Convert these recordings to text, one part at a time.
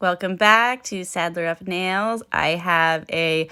Welcome back to Sadler of Nails. I have a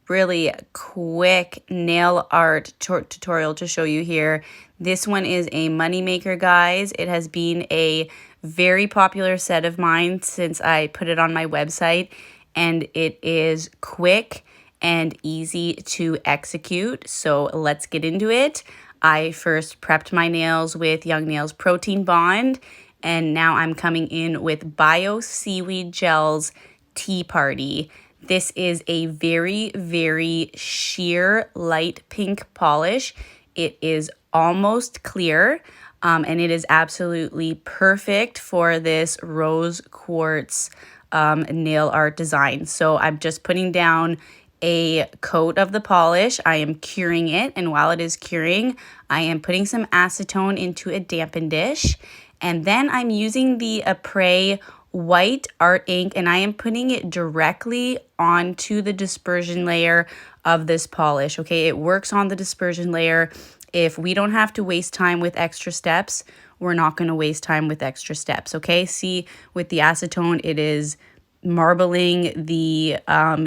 really quick nail art tutorial to show you here. This one is a moneymaker, guys. It has been a very popular set of mine since I put it on my website, and it is quick and easy to execute. So let's get into it. I first prepped my nails with Young Nails Protein Bond, and now I'm coming in with Bioseaweed Gel's Tea Party. This is a very, very sheer light pink polish. It is almost clear, and it is absolutely perfect for this rose quartz nail art design. So I'm just putting down a coat of the polish. I am curing it, and while it is curing, I am putting some acetone into a dampen dish. And then I'm using the Aprés white art ink, and I am putting it directly onto the dispersion layer of this polish. Okay, it works on the dispersion layer. If we don't have to waste time with extra steps, we're not going to waste time with extra steps. Okay, see, with the acetone, it is marbling the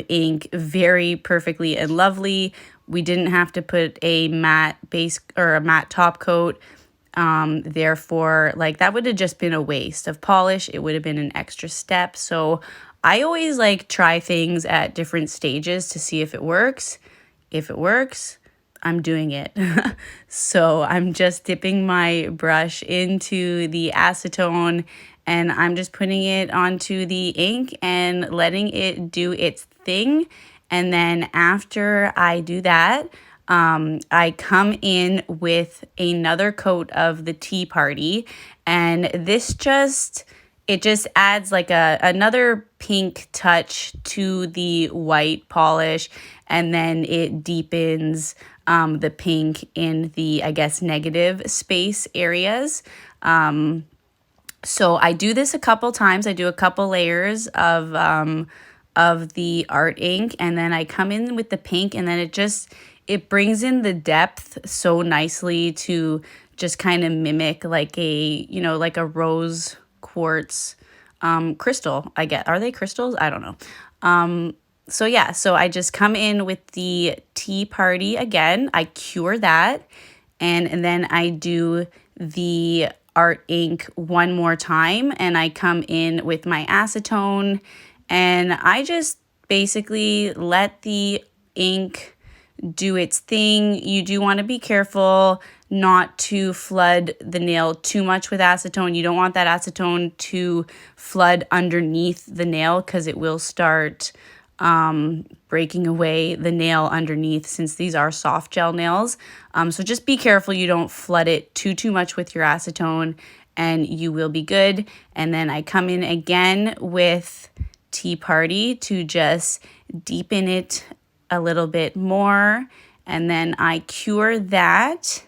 ink very perfectly and lovely. We didn't have to put a matte base or a matte top coat. Therefore, like, that would have just been a waste of polish. It would have been an extra step. So I always like try things at different stages to see if it works. If it works, I'm doing it. So I'm just dipping my brush into the acetone, and I'm just putting it onto the ink and letting it do its thing. And then after I do that, I come in with another coat of the Tea Party, and this just adds like another pink touch to the white polish, and then it deepens the pink in the, I guess, negative space areas. So I do this a couple times. I do a couple layers of the art ink, and then I come in with the pink, and then it brings in the depth so nicely to just kind of mimic like like a rose quartz crystal. I get, are they crystals? I don't know. So yeah, so I just come in with the Tea Party again. I cure that, and then I do the art ink one more time, and I come in with my acetone, and I just basically let the ink do its thing. You do want to be careful not to flood the nail too much with acetone. You don't want that acetone to flood underneath the nail, because it will start breaking away the nail underneath, since these are soft gel nails. So just be careful you don't flood it too much with your acetone, and you will be good. And then I come in again with Tea Party to just deepen it a little bit more, and then I cure that.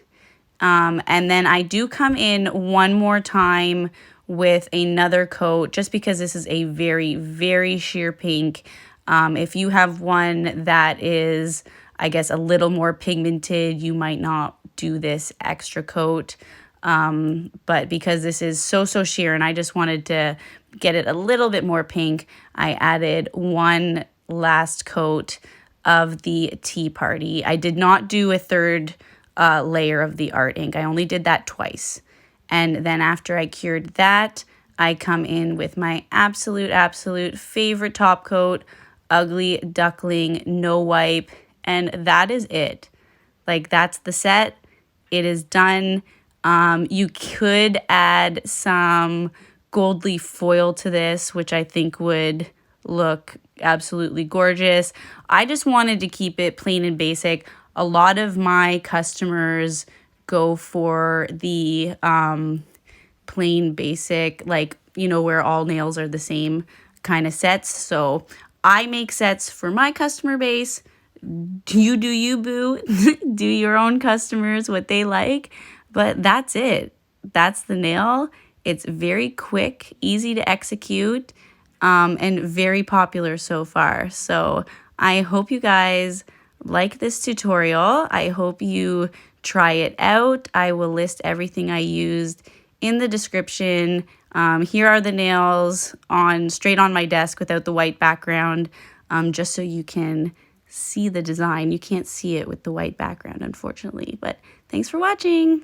And then I do come in one more time with another coat, just because this is a very, very sheer pink. If you have one that is, I guess, a little more pigmented, you might not do this extra coat. But because this is so sheer, and I just wanted to get it a little bit more pink, I added one last coat of the Tea Party. I did not do a third layer of the art ink. I only did that twice. And then after I cured that, I come in with my absolute favorite top coat, Ugly Duckling No Wipe, and that is it. Like, that's the set. It is done. You could add some gold leaf foil to this, which I think would look absolutely gorgeous. I just wanted to keep it plain and basic. A lot of my customers go for the plain basic, like, where all nails are the same kind of sets. So I make sets for my customer base. You do you, boo. Do your own customers what they like. But that's it. That's the nail. It's very quick, easy to execute, and very popular so far. So I hope you guys like this tutorial. I hope you try it out. I will list everything I used in the description. Here are the nails on straight on my desk without the white background, just so you can see the design. You can't see it with the white background, unfortunately, but thanks for watching.